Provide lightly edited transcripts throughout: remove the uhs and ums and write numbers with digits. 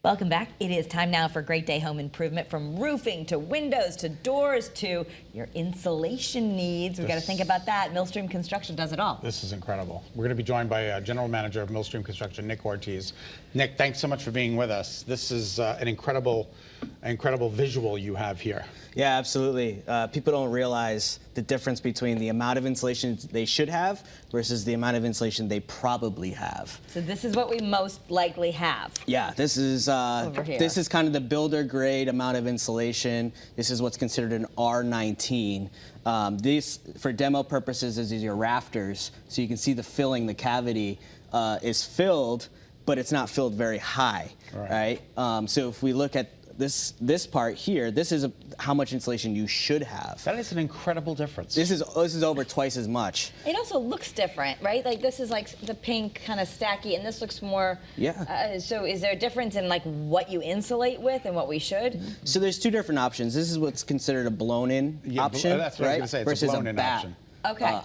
Welcome back. It is time now for Great Day Home Improvement, from roofing to windows to doors to your insulation needs. We've got to think about that. Millstream Construction does it all. This is incredible. We're going to be joined by General Manager of Millstream Construction, Nick Ortiz. Nick, thanks so much for being with us. This is an incredible visual you have here. Yeah, absolutely. People don't realize the difference between the amount of insulation they should have versus the amount of insulation they probably have. So this is what we most likely have. Yeah, this is kind of the builder grade amount of insulation. This is what's considered an R19. This, for demo purposes, is your rafters. So you can see the filling, the cavity is filled, but it's not filled very high, right? So if we look at this part here, this is how much insulation you should have. That is an incredible difference. This is over twice as much. It also looks different, right? Like this is like the pink kind of stacky, and this looks more. Yeah. So is there a difference in like what you insulate with and what we should? So there's two different options. This is what's considered a blown-in option, that's what I was going to say. It's versus a blown-in option.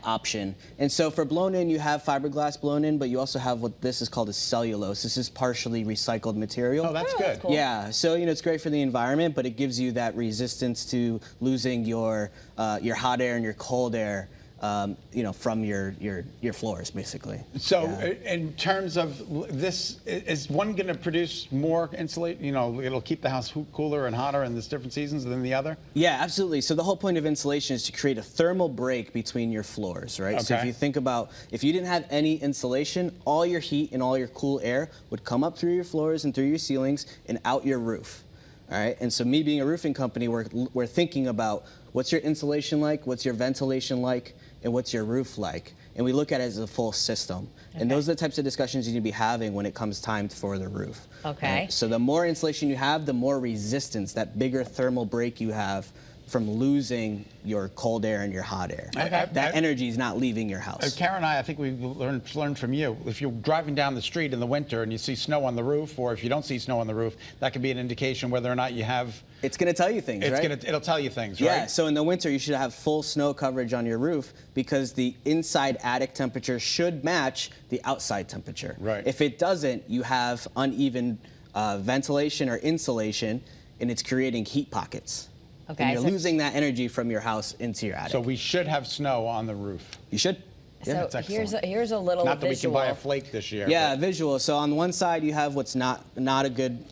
Option. And so for blown in, you have fiberglass blown in, but you also have what this is called a cellulose. This is partially recycled material. Oh, that's good. That's cool. Yeah, so it's great for the environment, but it gives you that resistance to losing your hot air and your cold air, from your floors, basically. So, in terms of this, is one going to produce more insulate? It'll keep the house cooler and hotter in these different seasons than the other? Yeah, absolutely. So the whole point of insulation is to create a thermal break between your floors, right? Okay. So if you think about, if you didn't have any insulation, all your heat and all your cool air would come up through your floors and through your ceilings and out your roof. All right, and so me being a roofing company, we're thinking about what's your insulation like, what's your ventilation like, and what's your roof like, and we look at it as a full system. Okay. And those are the types of discussions you need to be having when it comes time for the roof. Okay. So the more insulation you have, the more resistance, that bigger thermal break you have from losing your cold air and your hot air. That energy is not leaving your house. Karen and I think we learned from you. If you're driving down the street in the winter and you see snow on the roof, or if you don't see snow on the roof, that could be an indication whether or not you have. It's going to tell you things, right? It'll tell you things, right? Yeah, so in the winter you should have full snow coverage on your roof because the inside attic temperature should match the outside temperature. Right. If it doesn't, you have uneven ventilation or insulation, and it's creating heat pockets. Okay. And you're losing that energy from your house into your attic. So we should have snow on the roof. You should. So here's a little Not that visual. we can buy a flake this year. Yeah, visual. So on one side you have what's not a good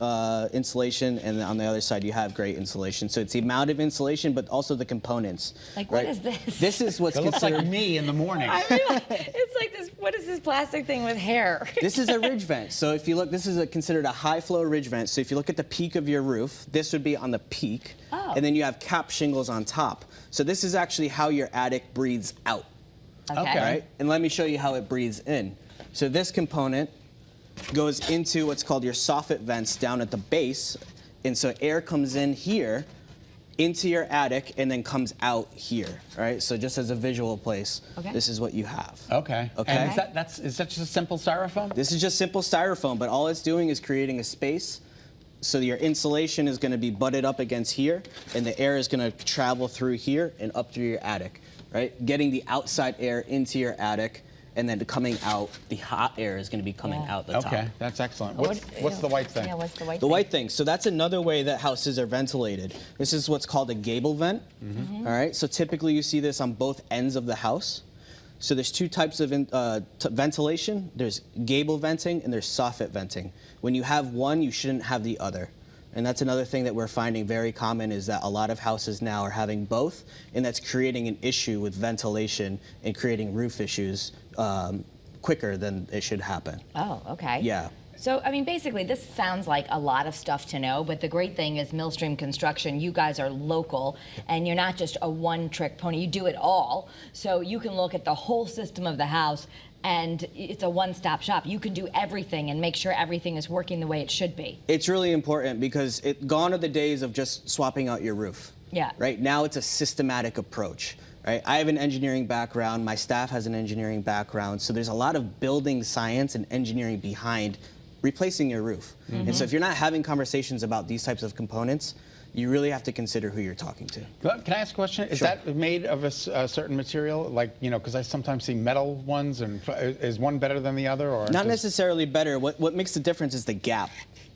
insulation, and on the other side you have great insulation. So it's the amount of insulation, but also the components. Like, what is this? This is what's It considered. looks like me in the morning. I mean, it's like this. What is this plastic thing with hair? This is a ridge vent. So if you look, this is considered a high flow ridge vent. So if you look at the peak of your roof, this would be on the peak, and then you have cap shingles on top. So this is actually how your attic breathes out. Okay. Right? And let me show you how it breathes in. So this component goes into what's called your soffit vents down at the base. And so air comes in here into your attic and then comes out here, right? So just as a visual place, this is what you have. Okay. And is that just a simple styrofoam? This is just simple styrofoam, but all it's doing is creating a space. So your insulation is going to be butted up against here, and the air is going to travel through here and up through your attic, right? Getting the outside air into your attic, and then coming out, the hot air is going to be coming out the top. Okay, that's excellent. What's the white thing? Yeah, what's the white thing? The white thing. So that's another way that houses are ventilated. This is what's called a gable vent. All right. So typically you see this on both ends of the house. So there's two types of ventilation. There's gable venting and there's soffit venting. When you have one, you shouldn't have the other. And that's another thing that we're finding very common, is that a lot of houses now are having both, and that's creating an issue with ventilation and creating roof issues quicker than it should happen. Oh, okay. Yeah. So, I mean, basically, this sounds like a lot of stuff to know, but the great thing is Millstream Construction, you guys are local, and you're not just a one-trick pony. You do it all. So you can look at the whole system of the house, and it's a one-stop shop. You can do everything and make sure everything is working the way it should be. It's really important because gone are the days of just swapping out your roof. Yeah. Right? Now it's a systematic approach. Right? I have an engineering background. My staff has an engineering background. So there's a lot of building science and engineering behind replacing your roof. And so if you're not having conversations about these types of components, you really have to consider who you're talking to. Can I ask a question? Is that made of a certain material? Like, because I sometimes see metal ones, and is one better than the other? Or not necessarily better. What makes the difference is the gap.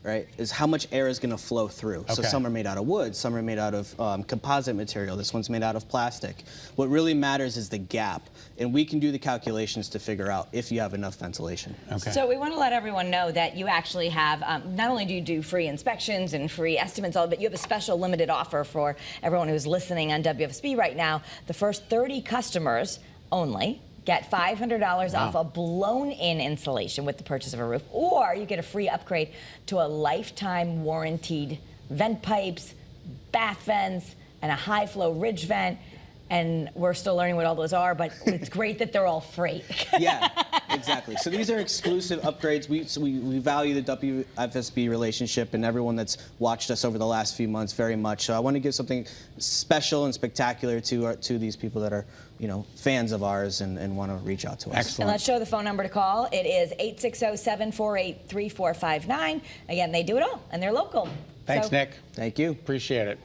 right, is how much air is going to flow through. So Okay. some are made out of wood, some are made out of composite material. This one's made out of plastic. What really matters is the gap, and we can do the calculations to figure out if you have enough ventilation. Okay. So we want to let everyone know that you actually have, not only do you do free inspections and free estimates, but you have a special limited offer for everyone who's listening on WFSB right now. The first 30 customers only get $500 off a blown-in installation with the purchase of a roof, or you get a free upgrade to a lifetime warranted vent pipes, bath vents, and a high-flow ridge vent. And we're still learning what all those are, but it's great that they're all free. Yeah, exactly. So these are exclusive upgrades. We value the WFSB relationship and everyone that's watched us over the last few months very much. So I want to give something special and spectacular to these people that are, fans of ours and want to reach out to us. Excellent. And let's show the phone number to call. It is 860-748-3459. Again, they do it all, and they're local. Thanks, So- Nick. Thank you. Appreciate it.